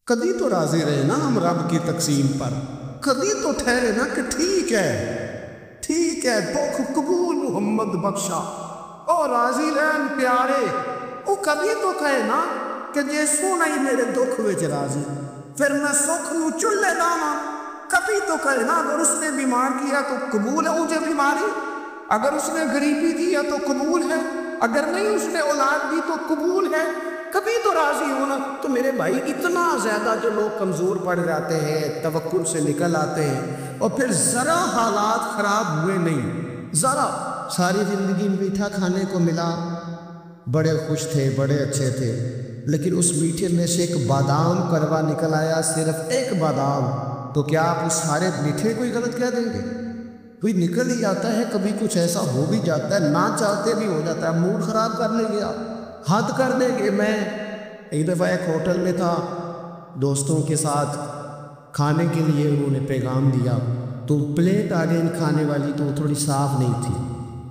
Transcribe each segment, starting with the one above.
کبھی تو راضی رہے نا ہم رب کی تقسیم پر، کبھی تو ٹھہرے نا کہ ٹھیک ہے دکھ قبول محمد بخشا او راضی رہن پیارے، او کبھی تو کہے نا کہ جے سونا ہی میرے دکھ وچ راضی پھر میں سکھ نو چلے لاواں۔ کبھی تو کہے نا اگر اس نے بیمار کیا تو قبول ہے مجھے بیماری، اگر اس نے غریبی دی ہے تو قبول ہے، اگر نہیں اس نے اولاد دی تو قبول ہے، کبھی تو راضی ہونا۔ تو میرے بھائی اتنا زیادہ جو لوگ کمزور پڑ جاتے ہیں، توکل سے نکل آتے ہیں اور پھر ذرا حالات خراب ہوئے نہیں، ذرا ساری زندگی میٹھا کھانے کو ملا، بڑے خوش تھے، بڑے اچھے تھے، لیکن اس میٹھے میں سے ایک بادام کڑوا نکل آیا، صرف ایک بادام، تو کیا آپ اس سارے میٹھے کو ہی غلط کہہ دیں گے؟ کوئی نکل ہی جاتا ہے، کبھی کچھ ایسا ہو بھی جاتا ہے، نہ چاہتے بھی ہو جاتا ہے، موڈ خراب کر لیں گے، آپ حد کر دیں گے۔ میں ایک دفعہ ایک ہوٹل میں تھا دوستوں کے ساتھ، کھانے کے لیے انہوں نے پیغام دیا، تو پلیٹ آ گئی کھانے والی، تو وہ تھوڑی صاف نہیں تھی،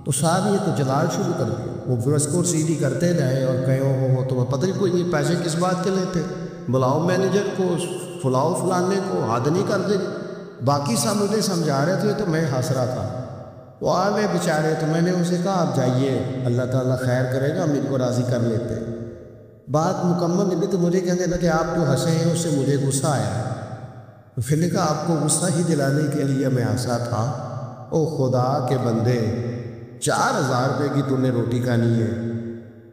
تو صاحب یہ تو جلال شروع کر دیا، وہ برس کو سیدھی کرتے رہے اور کہے ہو تو پتہ نہیں کوئی یہ پیسے کس بات کے لیتے، بلاؤ مینیجر کو، فلاؤ فلانے کو، حد نہیں کر دے۔ باقی سب مجھے سمجھا رہے تھے تو میں ہنس رہا تھا، وہ آگے بیچارے، تو میں نے ان سے کہا آپ جائیے، اللہ تعالیٰ خیر کرے گا، میرے کو راضی کر لیتے۔ بات مکمل نہیں تو مجھے کہنے لگے آپ جو ہنسے ہیں اس سے مجھے غصہ آیا، پھر نے کہا آپ کو غصہ ہی دلانے کے لیے میں ہنسا تھا۔ او خدا کے بندے، 4000 روپے کی تو نے روٹی کھانی ہے،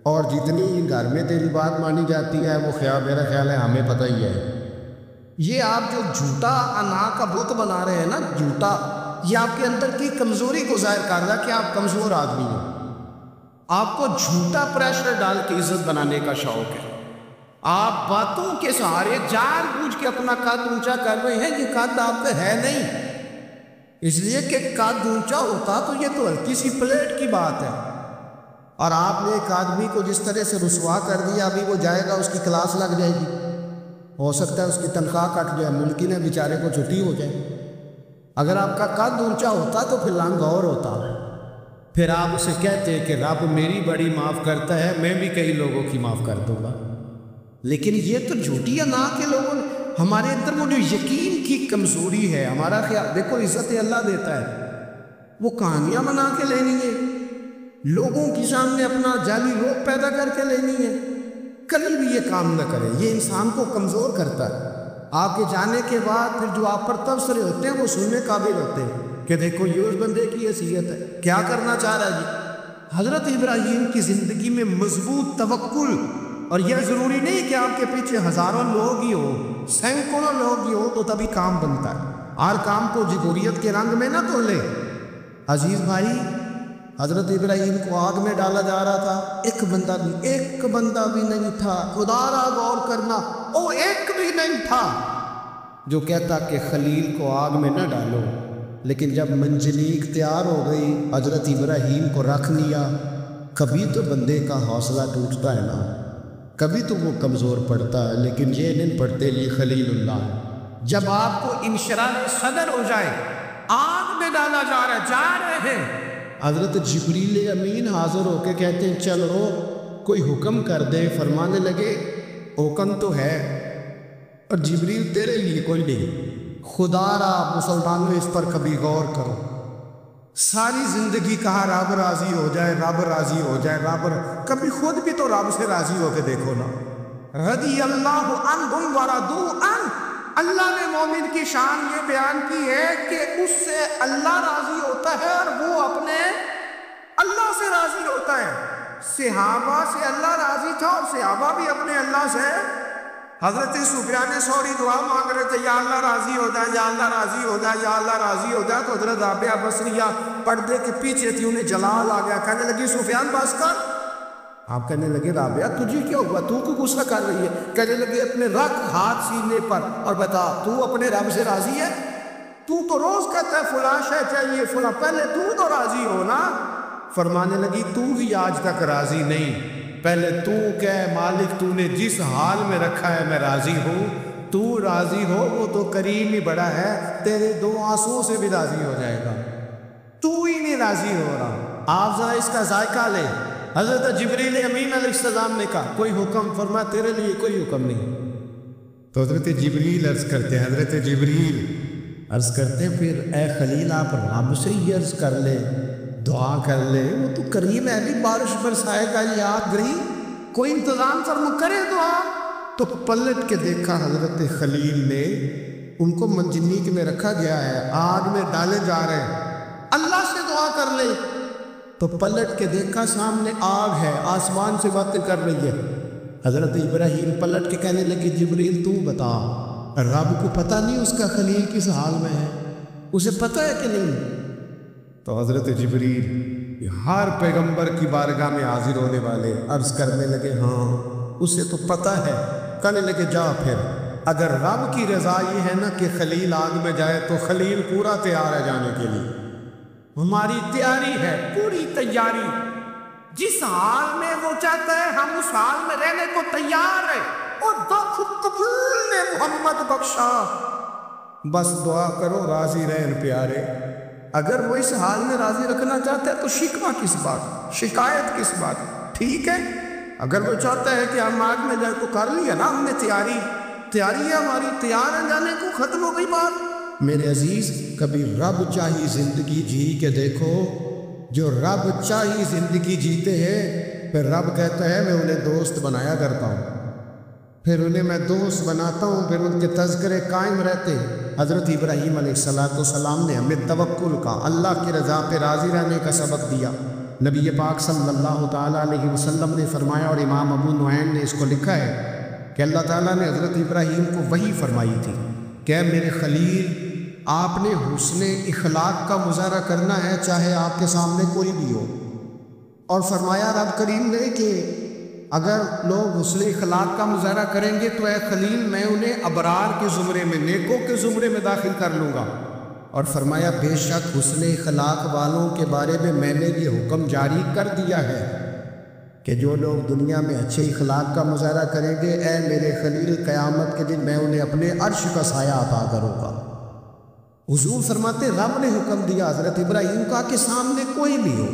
اور جتنی گھر میں تیری بات مانی جاتی ہے وہ میرا خیال ہے ہمیں پتہ ہی ہے۔ یہ آپ جو جھوٹا انا کا بت بنا رہے ہیں نا، جھوٹا، یہ آپ کے اندر کی کمزوری کو ظاہر کر رہا ہے کہ آپ کمزور آدمی ہیں، آپ کو جھوٹا پریشر ڈال کے عزت بنانے کا شوق ہے، آپ باتوں کے سہارے جان بوجھ کے اپنا قد اونچا کر رہے ہیں، یہ قد آپ کا ہے نہیں، اس لیے کہ قد اونچا ہوتا تو یہ تو ہلکی سی پلیٹ کی بات ہے، اور آپ نے ایک آدمی کو جس طرح سے رسوا کر دیا، ابھی وہ جائے گا اس کی کلاس لگ جائے گی، ہو سکتا ہے اس کی تنخواہ کٹ جائے، ملکی نے بیچارے کو چھٹی ہو جائے۔ اگر آپ کا قد اونچا ہوتا تو پھر لنگور ہوتا، پھر آپ اسے کہتے کہ رب میری بڑی معاف کرتا ہے، میں بھی کئی لوگوں کی معاف کر دوں گا، لیکن یہ تو جھوٹی انا کے لوگوں نے ہمارے اندر وہ جو یقین کی کمزوری ہے، ہمارا خیال، دیکھو عزت اللہ دیتا ہے، وہ کہانیاں بنا کے لینی ہے، لوگوں کے سامنے اپنا جعلی روپ پیدا کر کے لینی ہے، کبھی بھی یہ کام نہ کریں، یہ انسان کو کمزور کرتا ہے۔ آپ کے جانے کے بعد پھر جو آپ پر تبصرے ہوتے ہیں وہ سننے قابل ہوتے ہیں کہ دیکھو یہ اس بندے کی حیثیت ہے، کیا کرنا چاہ رہا ہے جی۔ حضرت ابراہیم کی زندگی میں مضبوط توکل، اور یہ ضروری نہیں کہ آپ کے پیچھے ہزاروں لوگ ہی ہو، سینکڑوں لوگ ہی ہو تو تبھی کام بنتا ہے، ہر کام کو جمہوریت کے رنگ میں نہ تو لے۔ عزیز بھائی، حضرت ابراہیم کو آگ میں ڈالا جا رہا تھا، ایک بندہ بھی نہیں تھا، خدا را غور کرنا، او ایک بھی نہیں تھا جو کہتا کہ خلیل کو آگ میں نہ ڈالو، لیکن جب منجنیق تیار ہو گئی، حضرت ابراہیم کو رکھ لیا۔ کبھی تو بندے کا حوصلہ ٹوٹتا ہے نا، کبھی تو وہ کمزور پڑتا ہے، لیکن یہ نہیں پڑتے یہ خلیل اللہ ہے۔ جب آپ کو انشراح صدر ہو جائے، آگ میں ڈالا جا رہا ہے، جا رہے ہیں، حضرت جبریل امین حاضر ہو کے کہتے ہیں چل رو، کوئی حکم کر دے، فرمانے لگے حکم تو ہے، اور جبریل تیرے لیے کوئی نہیں، خدا را مسلمانوں اس پر کبھی غور کرو۔ ساری زندگی کہا رب راضی ہو جائے، رب راضی ہو جائے، کبھی خود بھی تو رب سے راضی ہو کے دیکھو نا۔ رضی اللہ عنہم ورضوا عنہ، اللہ نے مومن کی شان یہ بیان کی ہے کہ اس سے اللہ راضی ہوتا ہے اور وہ اپنے اللہ سے راضی ہوتا ہے۔ صحابہ سے اللہ راضی تھا اور صحابہ بھی اپنے اللہ سے، حضرت سفیان ثوری دعا مانگ رہے تھے، یا اللہ راضی ہو جائے، یا اللہ راضی ہو جائے، یا اللہ راضی ہو جائے، تو حضرت رابعہ بصریہ پردے کے پیچھے تھی، انہیں جلال آ گیا، کہنے لگی سفیان بس کر۔ آپ کہنے لگے رابعہ تجھے کیا ہوا، تو کو غصہ کر رہی ہے؟ کہنے لگے اپنے رکھ ہاتھ سینے پر اور بتا تو اپنے رب سے راضی ہے؟ تو روز کہتا ہے فلاں شے چاہیے فلاں، پہلے تو راضی ہو نا۔ فرمانے لگی تو ہی آج تک راضی نہیں، پہلے تو کہہ مالک تو نے جس حال میں رکھا ہے میں راضی ہوں، تو راضی ہو، وہ تو کریم ہی بڑا ہے، تیرے دو آنسوؤں سے بھی راضی ہو جائے گا، تو ہی نہیں راضی ہو رہا۔ آپ ذرا اس کا ذائقہ لیں۔ حضرت جبریل امین علیہ السلام نے کہا کوئی حکم، فرمایا تیرے لیے کوئی حکم نہیں، تو حضرت جبریل عرض کرتے ہیں، حضرت جبریل عرض کرتے ہیں پھر اے خلیل آپ رب سے ہی عرض کر لے، دعا کر لے، وہ تو کریم ہے بھی، بارش برسائے گا یا گری، کوئی انتظام فرما کرے دعا۔ تو پلٹ کے دیکھا حضرت خلیل نے، ان کو منجنیق میں رکھا گیا ہے، آگ میں ڈالے جا رہے ہیں، اللہ سے دعا کر لے۔ تو پلٹ کے دیکھا سامنے آگ ہے، آسمان سے باتیں کر رہی ہے۔ حضرت ابراہیم پلٹ کے کہنے لگے جبریل تو بتا، رب کو پتہ نہیں اس کا خلیل کس حال میں ہے، اسے پتہ ہے کہ نہیں؟ تو حضرت جبریل ہر پیغمبر کی بارگاہ میں حاضر ہونے والے عرض کرنے لگے ہاں اسے تو پتہ ہے۔ کہنے لگے جا پھر، اگر رب کی رضا یہ ہے نا کہ خلیل آگ میں جائے تو خلیل پورا تیار ہے جانے کے لیے، ہماری تیاری ہے، پوری تیاری، جس حال میں وہ چاہتا ہے ہم اس حال میں رہنے کو تیار ہیں، اور دکھ قبول نے محمد بخشا، بس دعا کرو راضی رہن پیارے۔ اگر وہ اس حال میں راضی رکھنا چاہتا ہے تو شکوہ کس بات، شکایت کس بات، ٹھیک ہے۔ اگر وہ چاہتا ہے کہ ہم آگ میں جائے تو کر لیا نا ہم نے تیاری ہے ہماری، تیار ہے جانے کو، ختم ہو گئی بات۔ میرے عزیز کبھی رب چاہی زندگی جی کے دیکھو، جو رب چاہی زندگی جیتے ہیں پھر رب کہتا ہے میں انہیں دوست بنایا کرتا ہوں، پھر انہیں میں دوست بناتا ہوں، پھر ان کے تذکرے قائم رہتے۔ حضرت ابراہیم علیہ السلام نے ہمیں توکل کا، اللہ کی رضا پہ راضی رہنے کا سبق دیا۔ نبی پاک صلی اللہ تعالیٰ علیہ وسلم نے فرمایا، اور امام ابو نعیم نے اس کو لکھا ہے کہ اللہ تعالیٰ نے حضرت ابراہیم کو وحی فرمائی تھی کہ اے میرے خلیل آپ نے حسن اخلاق کا مظاہرہ کرنا ہے چاہے آپ کے سامنے کوئی بھی ہو، اور فرمایا رب کریم نے کہ اگر لوگ حسن اخلاق کا مظاہرہ کریں گے تو اے خلیل میں انہیں ابرار کے زمرے میں، نیکوں کے زمرے میں داخل کر لوں گا، اور فرمایا بے شک حسن اخلاق والوں کے بارے میں میں نے یہ حکم جاری کر دیا ہے کہ جو لوگ دنیا میں اچھے اخلاق کا مظاہرہ کریں گے اے میرے خلیل قیامت کے دن میں انہیں اپنے عرش کا سایہ عطا کروں گا۔ حضور فرماتے رب نے حکم دیا حضرت ابراہیم کا کہ سامنے کوئی بھی ہو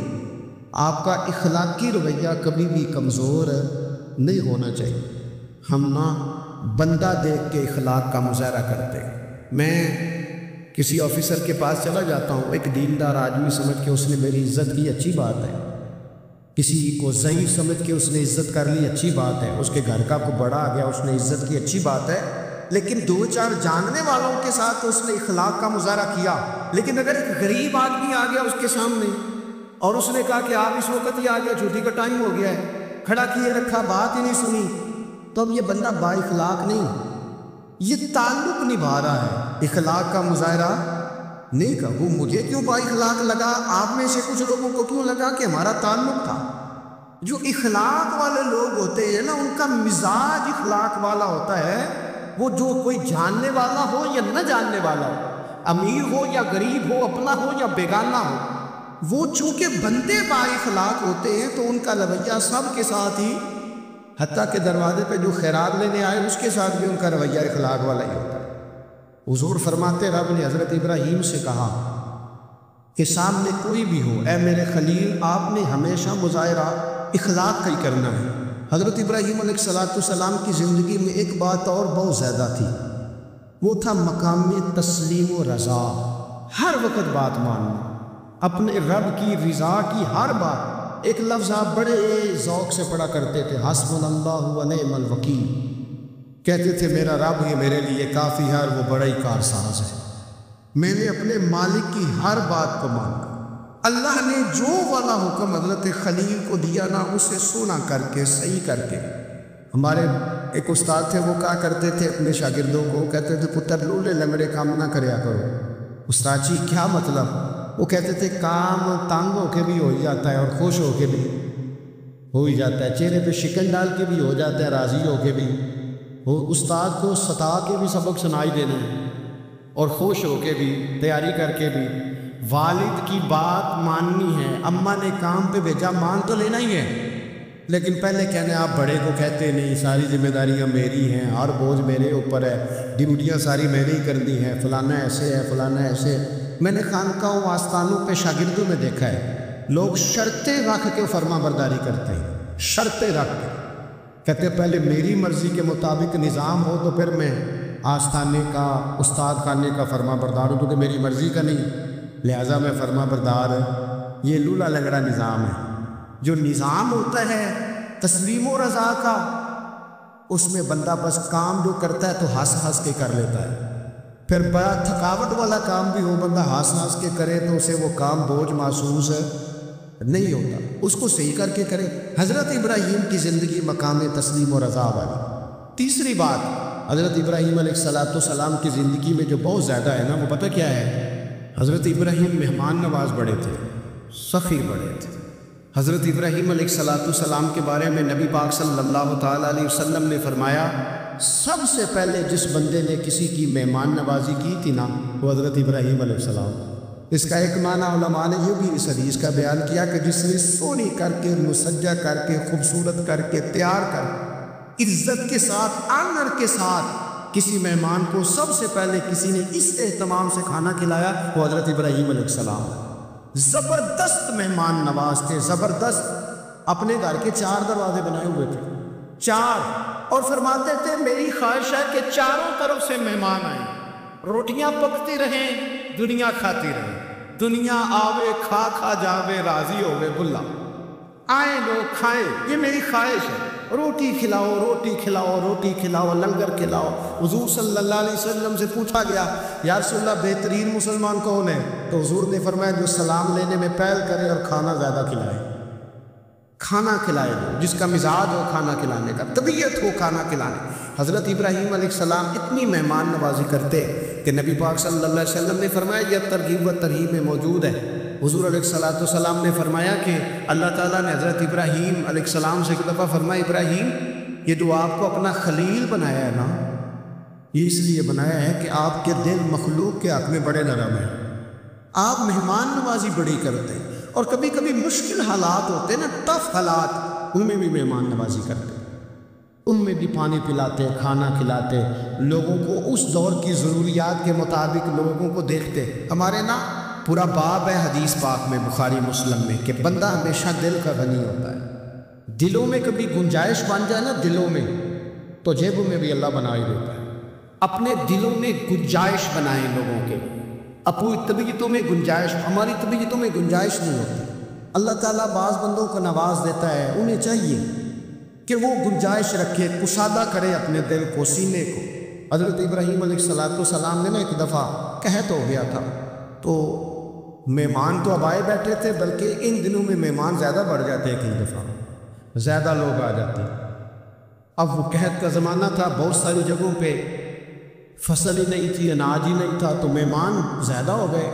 آپ کا اخلاقی رویہ کبھی بھی کمزور نہیں ہونا چاہیے۔ ہم نہ بندہ دیکھ کے اخلاق کا مظاہرہ کرتے، میں کسی آفیسر کے پاس چلا جاتا ہوں، ایک دیندار آدمی سمجھ کے اس نے میری عزت کی، اچھی بات ہے، کسی کو ضعیف سمجھ کے اس نے عزت کر لی، اچھی بات ہے، اس کے گھر کا کو بڑا آ گیا اس نے عزت کی، اچھی بات ہے، لیکن دو چار جاننے والوں کے ساتھ اس نے اخلاق کا مظاہرہ کیا۔ لیکن اگر ایک غریب آدمی آ گیا اس کے سامنے اور اس نے کہا کہ آپ اس وقت ہی آ گیا، چھٹی کا ٹائم ہو گیا ہے، کھڑا کیے رکھا، بات ہی نہیں سنی، تو اب یہ بندہ با اخلاق نہیں، یہ تعلق نبھا رہا ہے، اخلاق کا مظاہرہ نہیں کہا۔ وہ مجھے کیوں با اخلاق لگا، آپ میں سے کچھ لوگوں کو کیوں لگا کہ ہمارا تعلق تھا۔ جو اخلاق والے لوگ ہوتے ہیں نا ان کا مزاج اخلاق والا ہوتا ہے، وہ جو کوئی جاننے والا ہو یا نہ جاننے والا ہو، امیر ہو یا غریب ہو، اپنا ہو یا بیگانہ ہو، وہ چونکہ بندے با اخلاق ہوتے ہیں تو ان کا رویہ سب کے ساتھ ہی، حتیٰ کہ دروازے پہ جو خیرات لینے آئے اس کے ساتھ بھی ان کا رویہ اخلاق والا ہی ہوتا ہے۔ حضور فرماتے رب نے حضرت ابراہیم سے کہا کہ سامنے کوئی بھی ہو اے میرے خلیل آپ نے ہمیشہ مظاہرہ اخلاق کا ہی کرنا ہے۔ حضرت ابراہیم علیہ السلام کی زندگی میں ایک بات اور بہت زیادہ تھی، وہ تھا مقام تسلیم و رضا، ہر وقت بات ماننا، اپنے رب کی رضا کی ہر بات۔ ایک لفظ آپ بڑے ذوق سے پڑھا کرتے تھے، حسبنا اللہ و نعم الوکیل، کہتے تھے میرا رب ہی میرے لیے کافی ہے اور وہ بڑا ہی کارساز ہے۔ میں نے اپنے مالک کی ہر بات کو مانا، اللہ نے جو والا حکم حضرت خلیل کو دیا نا اسے سونا کر کے صحیح کر کے۔ ہمارے ایک استاد تھے، وہ کہا کرتے تھے اپنے شاگردوں کو، کہتے تھے پتر لولے لنگڑے کام نہ کریا کرو۔ استاد جی کیا مطلب؟ وہ کہتے تھے کام تانگ ہو کے بھی ہو ہی جاتا ہے اور خوش ہو کے بھی ہو ہی جاتا ہے، چہرے پہ شکن ڈال کے بھی ہو جاتا ہے، راضی ہو کے بھی، وہ استاد کو ستا کے بھی سبق سنائی دینا ہے اور خوش ہو کے بھی، تیاری کر کے بھی، والد کی بات ماننی ہے، اماں نے کام پہ بھیجا مان تو لینا ہی ہے، لیکن پہلے کہنے آپ بڑے کو کہتے نہیں، ساری ذمہ داریاں میری ہیں، ہر بوجھ میرے اوپر ہے، ڈیوٹیاں ساری میں نے ہی کرنی ہیں، فلانا ایسے ہے فلانا ایسے ہے۔ میں نے خانقاہوں آستانوں پہ شاگردوں میں دیکھا ہے لوگ شرطیں رکھ کے فرما برداری کرتے ہیں، شرطیں رکھ کے کہتے پہلے میری مرضی کے مطابق نظام ہو تو پھر میں آستانے کا استاد خانے کا فرما بردار ہوں، کیونکہ میری مرضی کا نہیں، لہٰذا میں فرما بردار یہ لولا لنگڑا نظام ہے۔ جو نظام ہوتا ہے تسلیم و رضا کا، اس میں بندہ بس کام جو کرتا ہے تو ہنس ہنس کے کر لیتا ہے، پھر بڑا تھکاوٹ والا کام بھی ہو بندہ ہنس ہنس کے کرے تو اسے وہ کام بوجھ محسوس نہیں ہوتا، اس کو صحیح کر کے کرے۔ حضرت ابراہیم کی زندگی مقام تسلیم و رضا والی۔ تیسری بات، حضرت ابراہیم علیہ السلام کی زندگی میں جو بہت زیادہ ہے نا، وہ پتہ کیا ہے؟ حضرت ابراہیم مہمان نواز بڑے تھے، سخی بڑے تھے۔ حضرت ابراہیم علیہ السلام کے بارے میں نبی پاک صلی اللہ تعالیٰ علیہ وسلم نے فرمایا، سب سے پہلے جس بندے نے کسی کی مہمان نوازی کی تھی نا، وہ حضرت ابراہیم علیہ السلام۔ اس کا ایک معنی علماء نے یہ بھی اس حدیث کا بیان کیا کہ جس نے سونی کر کے، مسجہ کر کے، خوبصورت کر کے، تیار کر، عزت کے ساتھ، آنر کے ساتھ کسی مہمان کو سب سے پہلے کسی نے اس اہتمام سے کھانا کھلایا، وہ حضرت ابراہیم علیہ السلام۔ زبردست مہمان نواز تھے، زبردست۔ اپنے گھر کے 4 دروازے بنائے ہوئے تھے، 4، اور فرماتے تھے میری خواہش ہے کہ چاروں طرف سے مہمان آئیں، روٹیاں پکتی رہیں، دنیا کھاتی رہے، دنیا آوے کھا کھا جاوے راضی ہوئے بلا، آئیں لوگ کھائیں، یہ میری خواہش ہے۔ روٹی کھلاؤ، روٹی کھلاؤ، روٹی کھلاؤ، لنگر کھلاؤ۔ حضور صلی اللہ علیہ وسلم سے پوچھا گیا یا رسول اللہ بہترین مسلمان کون ہے؟ تو حضور نے فرمایا جو سلام لینے میں پہل کرے اور کھانا زیادہ کھلائے، کھانا کھلائے، جس کا مزاج ہو کھانا کھلانے کا، طبیعت ہو کھانا کھلانے۔ حضرت ابراہیم علیہ السلام اتنی مہمان نوازی کرتے کہ نبی پاک صلی اللہ علیہ وسلم نے فرمایا یہ ترغیب و ترہیب میں موجود ہے۔ حضور علیہ السلام نے فرمایا کہ اللہ تعالیٰ نے حضرت ابراہیم علیہ السلام سے ایک دفعہ فرمایا، ابراہیم یہ جو آپ کو اپنا خلیل بنایا ہے نا، یہ اس لیے بنایا ہے کہ آپ کے دل مخلوق کے حق میں بڑے نرم ہیں، آپ مہمان نوازی بڑی کرتے ہیں، اور کبھی کبھی مشکل حالات ہوتے ہیں نا، ٹف حالات، ان میں بھی مہمان نوازی کرتے، ان میں بھی پانی پلاتے، کھانا کھلاتے، لوگوں کو اس دور کی ضروریات کے مطابق لوگوں کو دیکھتے۔ ہمارے نا پورا باب ہے حدیث پاک میں، بخاری مسلم میں، کہ بندہ ہمیشہ دل کا غنی ہوتا ہے۔ دلوں میں کبھی گنجائش بن جائے نا، دلوں میں، تو جیبوں میں بھی اللہ بنا ہی دیتا ہے۔ اپنے دلوں میں گنجائش بنائیں لوگوں کے، اپنی طبیعتوں میں گنجائش، ہماری طبیعتوں میں گنجائش نہیں ہوتی۔ اللہ تعالیٰ بعض بندوں کو نواز دیتا ہے، انہیں چاہیے کہ وہ گنجائش رکھے، کشادہ کرے اپنے دل کو، سینے کو۔ حضرت ابراہیم علیہ السلام نے نا ایک دفعہ قحط ہو گیا تھا، تو مہمان تو اب آئے بیٹھے تھے، بلکہ ان دنوں میں مہمان زیادہ بڑھ جاتے ہیں، ایک دفعہ زیادہ لوگ آ جاتے ہیں۔ اب وہ قحط کا زمانہ تھا، بہت ساری جگہوں پہ فصل ہی نہیں تھی، اناج ہی نہیں تھا، تو مہمان زیادہ ہو گئے۔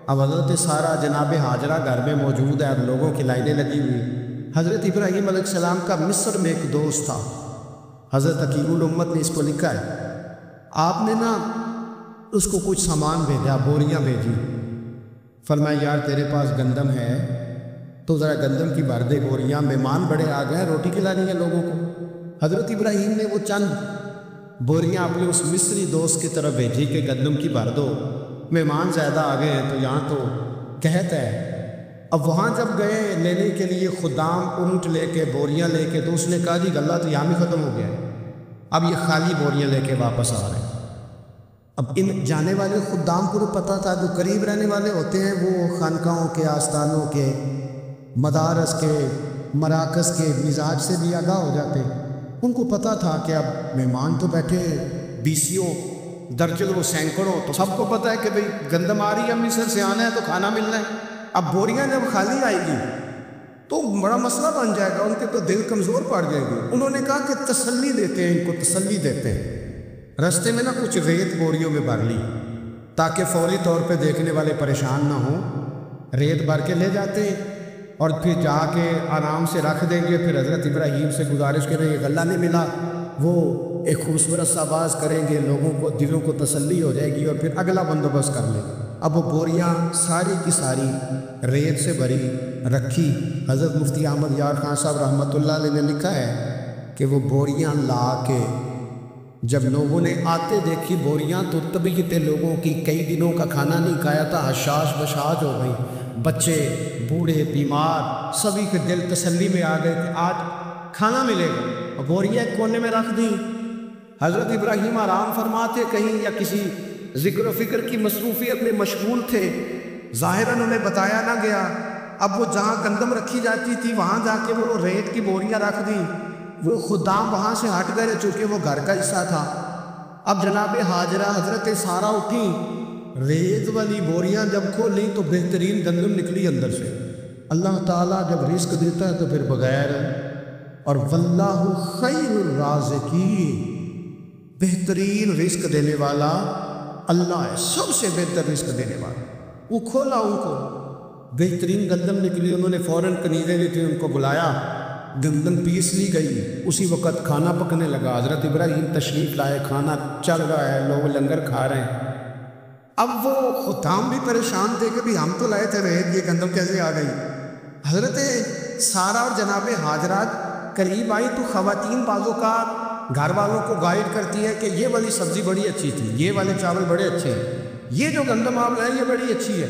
اب حضرت سارا جناب ہاجرہ گھر میں موجود ہے، اب لوگوں کی لائنیں لگی ہوئی۔ حضرت ابراہیم علیہ السلام کا مصر میں ایک دوست تھا، حضرت حکیم الامت نے اس کو لکھا ہے، آپ نے نا اس کو کچھ سامان بھیجا، بوریاں بھیجی، فرمایا یار تیرے پاس گندم ہے تو ذرا گندم کی بھر دے بوریاں، مہمان بڑے آ گئے، روٹی کھلانی ہے لوگوں کو۔ حضرت ابراہیم نے وہ چند بوریاں اپنے اس مصری دوست کی طرف بھیجی کہ گندم کی بھر دو، مہمان زیادہ آ گئے ہیں تو یہاں تو قحط ہے۔ اب وہاں جب گئے لینے کے لیے خدام اونٹ لے کے، بوریاں لے کے، تو اس نے کہا جی غلہ تو یہاں بھی ختم ہو گیا ہے، اب یہ خالی بوریاں لے کے واپس آ رہے ہیں۔ اب ان جانے والے خدام کو پتہ تھا، جو قریب رہنے والے ہوتے ہیں وہ خانقاہوں کے، آستانوں کے، مدارس کے، مراکز کے مزاج سے بھی آگاہ ہو جاتے۔ ان کو پتہ تھا کہ اب مہمان تو بیٹھے بیسیوں، درجنوں، سینکڑوں، تو سب کو پتہ ہے کہ بھئی گندم آ رہی ہے، مصر سے آنا ہے تو کھانا ملنا ہے۔ اب بوریاں جب خالی آئے گی تو بڑا مسئلہ بن جائے گا، ان کے تو دل کمزور پڑ جائے گی۔ انہوں نے کہا کہ تسلی دیتے ہیں، ان کو تسلی دیتے ہیں۔ رستے میں نا کچھ ریت بوریوں میں بھر لی تاکہ فوری طور پہ دیکھنے والے پریشان نہ ہوں، ریت بھر کے لے جاتے ہیں اور پھر جا کے آرام سے رکھ دیں گے۔ پھر حضرت ابراہیم سے گزارش کریں گے غلہ نہیں ملا، وہ ایک خوبصورت سا آواز کریں گے، لوگوں کو دلوں کو تسلی ہو جائے گی اور پھر اگلا بندوبست کر لیں گے۔ اب وہ بوریاں ساری کی ساری ریت سے بھری رکھی۔ حضرت مفتی احمد یار خان صاحب رحمۃ اللہ علیہ نے لکھا ہے کہ وہ بوریاں لا کے جب لوگوں نے آتے دیکھی بوریاں، تو طبیعت لوگوں کی کئی دنوں کا کھانا نہیں کھایا تھا، حشاش بشاش ہو گئی، بچے، بوڑھے، بیمار، سبھی کے دل تسلی میں آ گئے کہ آج کھانا ملے گا۔ اور بوریاں ایک کونے میں رکھ دی۔ حضرت ابراہیم آرام فرماتے کہیں یا کسی ذکر و فکر کی مصروفیت میں مشغول تھے، ظاہراً انہیں بتایا نہ گیا۔ اب وہ جہاں گندم رکھی جاتی تھی وہاں جا کے وہ ریت کی بوریاں رکھ دی، وہ خدام وہاں سے ہٹ گئے چونکہ وہ گھر کا حصہ تھا۔ اب جناب ہاجرہ حضرت سارہ اٹھیں، ریت والی بوریاں جب کھولیں تو بہترین گندم نکلی اندر سے۔ اللہ تعالیٰ جب رزق دیتا ہے تو پھر بغیر، اور واللہ خیر الرازقین، بہترین رزق دینے والا اللہ ہے، سب سے بہتر رزق دینے والا۔ وہ کھولا ان کو، بہترین گندم نکلی، انہوں نے فوراً کنیزیں لی تھیں، ان کو بلایا، گندم پیس لی گئی، اسی وقت کھانا پکنے لگا۔ حضرت ابراہیم تشریف لائے، کھانا چل رہا ہے، لوگ لنگر کھا رہے ہیں۔ اب وہ خدام بھی پریشان تھے کہ بھی ہم تو لائے تھے ریت، یہ گندم کیسے آ گئی؟ حضرت سارہ اور جناب ہاجرہ قریب آئی تو خواتین بعض اوقات گھر والوں کو گائیڈ کرتی ہے کہ یہ والی سبزی بڑی اچھی تھی، یہ والے چاول بڑے اچھے ہیں، یہ جو گندم آپ لائیں یہ بڑی اچھی ہے۔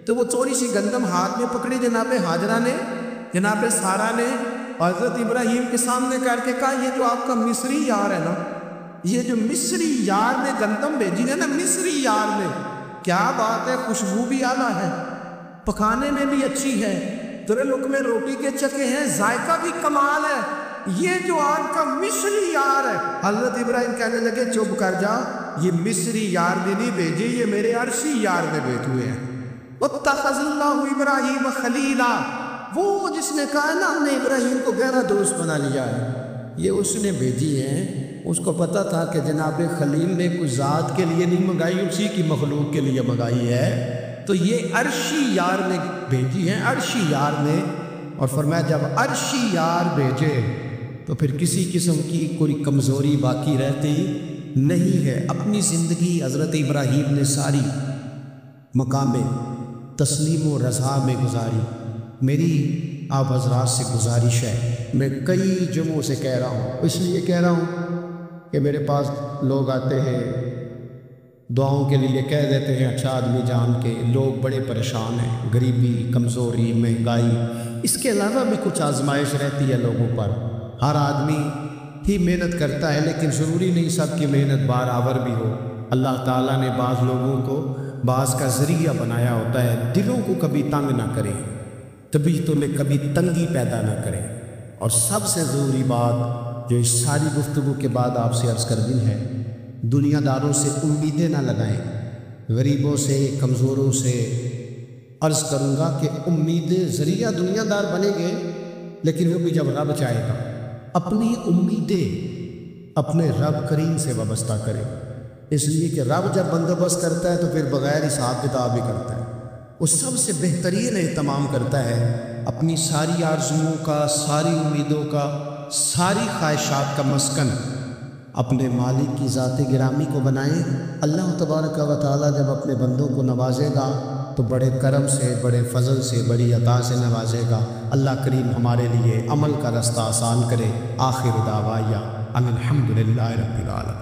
تو وہ تھوڑی سی گندم ہاتھ میں پکڑی جناب ہاجرہ نے، جناب سارہ نے، حضرت ابراہیم کے سامنے کر کے کہا یہ جو آپ کا مصری یار ہے نا، یہ جو مصری یار نے گندم بھیجی ہے نا، مصری یار نے، کیا بات ہے، خوشبو بھی اعلیٰ ہے، پکانے میں بھی اچھی ہے، تیرے لقمے روٹی کے چکے ہیں، ذائقہ بھی کمال ہے، یہ جو آپ کا مصری یار ہے۔ حضرت ابراہیم کہنے لگے چپ کر جا، یہ مصری یار نے نہیں بھیجے، یہ میرے عرشی یار نے بھیجے ہوئے ہیں۔ واتخذ اللہ ابراہیم خلیلا، وہ جس نے کہا نا ہم نے ابراہیم کو گہرا دوست بنا لیا ہے، یہ اس نے بھیجی ہے۔ اس کو پتہ تھا کہ جناب خلیل نے کوئی ذات کے لیے نہیں منگائی، اسی کی مخلوق کے لیے منگائی ہے، تو یہ عرشی یار نے بھیجی ہے، عرشی یار نے۔ اور فرمایا جب عرشی یار بھیجے تو پھر کسی قسم کی کوئی کمزوری باقی رہتی نہیں ہے۔ اپنی زندگی حضرت ابراہیم نے ساری مقام تسلیم و رضا میں گزاری۔ میری آپ حضرات سے گزارش ہے، میں کئی جمعوں سے کہہ رہا ہوں، اس لیے کہہ رہا ہوں کہ میرے پاس لوگ آتے ہیں دعاؤں کے لیے، کہہ دیتے ہیں اچھا آدمی جان کے، لوگ بڑے پریشان ہیں، غریبی، کمزوری، مہنگائی، اس کے علاوہ بھی کچھ آزمائش رہتی ہے لوگوں پر۔ ہر آدمی ہی محنت کرتا ہے لیکن ضروری نہیں سب کی محنت بارآور بھی ہو۔ اللہ تعالیٰ نے بعض لوگوں کو بعض کا ذریعہ بنایا ہوتا ہے، دلوں کو کبھی تنگ نہ کرے، طبیعتوں میں کبھی تنگی پیدا نہ کرے۔ اور سب سے ضروری بات جو اس ساری گفتگو کے بعد آپ سے عرض کر دی ہے، دنیا داروں سے امیدیں نہ لگائیں، غریبوں سے، کمزوروں سے۔ عرض کروں گا کہ امیدیں ذریعہ دنیا دار بنیں گے لیکن وہ بھی جب رب چاہے گا۔ اپنی امیدیں اپنے رب کریم سے وابستہ کریں، اس لیے کہ رب جب بندوبست کرتا ہے تو پھر بغیر حساب کتاب ہی کرتا ہے، وہ سب سے بہترین اہتمام کرتا ہے۔ اپنی ساری آرزوؤں کا، ساری امیدوں کا، ساری خواہشات کا مسکن اپنے مالک کی ذات گرامی کو بنائیں۔ اللہ تبارک و تعالیٰ جب اپنے بندوں کو نوازے گا تو بڑے کرم سے، بڑے فضل سے، بڑی عطا سے نوازے گا۔ اللہ کریم ہمارے لیے عمل کا رستہ آسان کرے۔ آخر دعوایا ان الحمد للہ رب العالمین۔